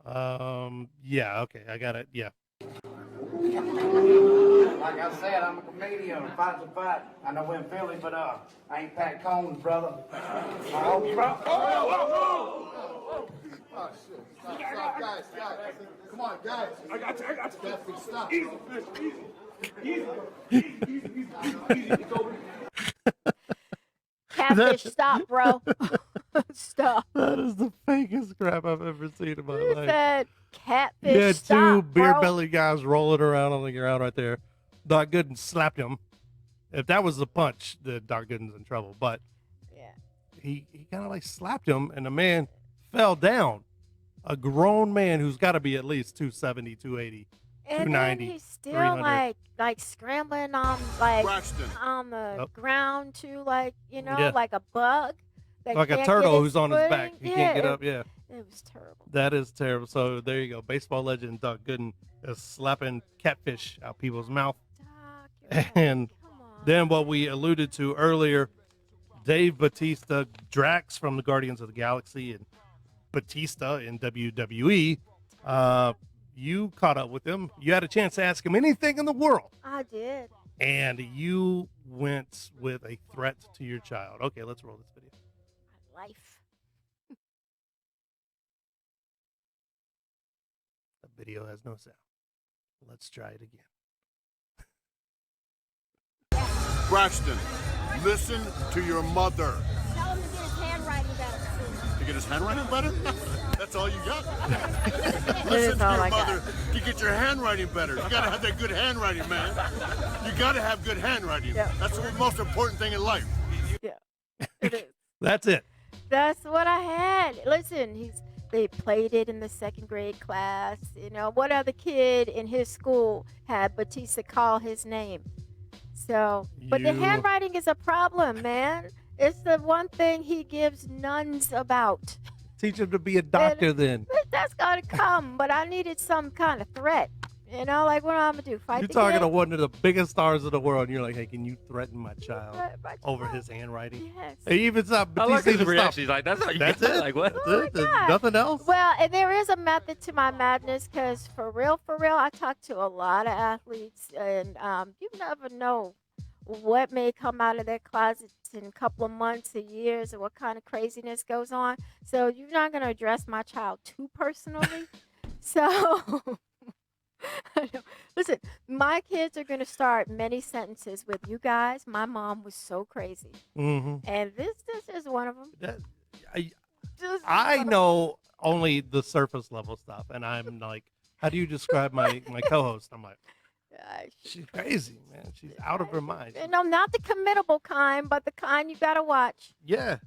Yeah, okay, I got it. Yeah. Like I said, I'm a comedian. A fight's a fight. I know we're in Philly, but I ain't Pat Combs, brother. Oh, shit. Stop, guys. Come on, guys. I got you. Catfish, stop. Easy. Catfish, stop, bro. Stop. That is the fakest crap I've ever seen in my You life. said catfish, Yeah, stop, two beer bro. belly guys rolling around on the ground right there. Doc Gooden slapped him. If that was the punch, the Doc Gooden's in trouble. But Yeah. he kind of like slapped him, and the man fell down. A grown man who's got to be at least 270, 280, And 290, then he's still 300. like scrambling on on the Yep. ground too, like Yeah. like a bug. That Like a can't turtle get who's on his back. footing. He can't get it- up. Yeah. It was terrible. That is terrible. So there you go. Baseball legend Doc Gooden is slapping catfish out people's mouth. Doc, you're right. And Come on. then what we alluded to earlier, Dave Bautista, Drax from the Guardians of the Galaxy, and Batista in WWE. You caught up with him. You had a chance to ask him anything in the world, I did. and you went with a threat to your child. Okay, let's roll this video. My life. The video has no sound. Let's try it again. Braxton, listen to your mother. Tell him to get his handwriting better. To get his handwriting better? That's all you got? That Listen is to all your I got. mother to get your handwriting better. You gotta have that good handwriting, man. You gotta have good handwriting. Yeah. That's the most important thing in life. Yeah, it is. That's it. That's what I had. Listen, they played it in the second grade class. You know, what other kid in his school had Batista call his name? So, but the You- handwriting is a problem, man. It's the one thing he gives nuns about. Teach him to be a doctor then. That's gotta come, but I needed some kind of threat. You know, like what I'm gonna do? Fight You're the talking kid? to one of the biggest stars of the world, and you're like, hey, can you threaten my child My over child. his handwriting? Yes. He even stopped. I like Batista his even stopped. reaction. He's like, that's how you That's got it. Like, what? That's Oh it. There's my God. nothing else. Well, and there is a method to my madness because for real, I talk to a lot of athletes, and you never know what may come out of their closets in a couple of months or years or what kind of craziness goes on. So you're not going to address my child too personally. So, listen, my kids are going to start many sentences with, you guys, my mom was so crazy. Mm-hmm. And this is one of them. I know only the surface level stuff, and I'm like, how do you describe my co-host? I'm like, she's crazy, man. She's out of her mind. You know, not the committable kind, but the kind you got to watch. Yeah,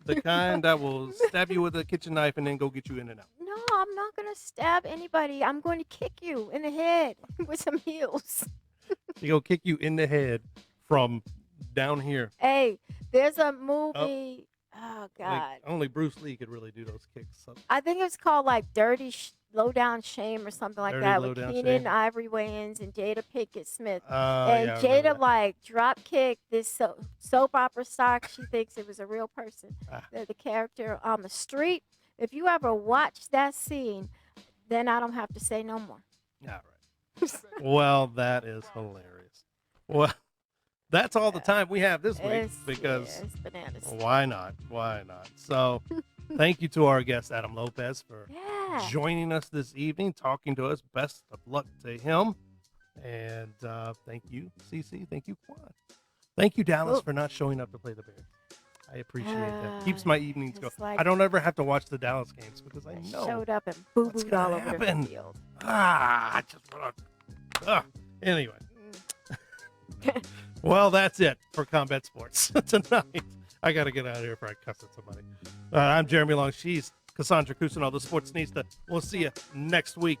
the kind that will stab you with a kitchen knife and then go get you in and out. No, I'm not going to stab anybody. I'm going to kick you in the head with some heels. She go kick you in the head from down here. Hey, there's a movie. Oh, Like, God. only Bruce Lee could really do those kicks. So, I think it's called like Low Down Shame or something like Dirty that Low with Down Keenan Shame. Ivory Wayans and Jada Pinkett Smith. yeah, And I remember Jada that. like drop kicked this soap opera star. She thinks it was a real person. Ah. The character on the street. If you ever watch that scene, then I don't have to say no more. All right. Well, that is hilarious. Well, that's all the time we have this week because it's bananas. why not? Why not? So, thank you to our guest Adam Lopez for Yeah. joining us this evening, talking to us. Best of luck to him, and thank you, CC. Thank you, Quan. Thank you, Dallas, Cool. for not showing up to play the Bears. I appreciate that. Keeps Ah, my evenings it's going. like- I don't ever have to watch the Dallas games because I know Showed up and boo what's booed all gonna over the happen. field. I just want to. Anyway. Well, that's it for Combat Sports tonight. I got to get out of here before I cuss at somebody. I'm Jeremy Long. She's Cassandra Cousineau, the Sportsnista. We'll see you next week.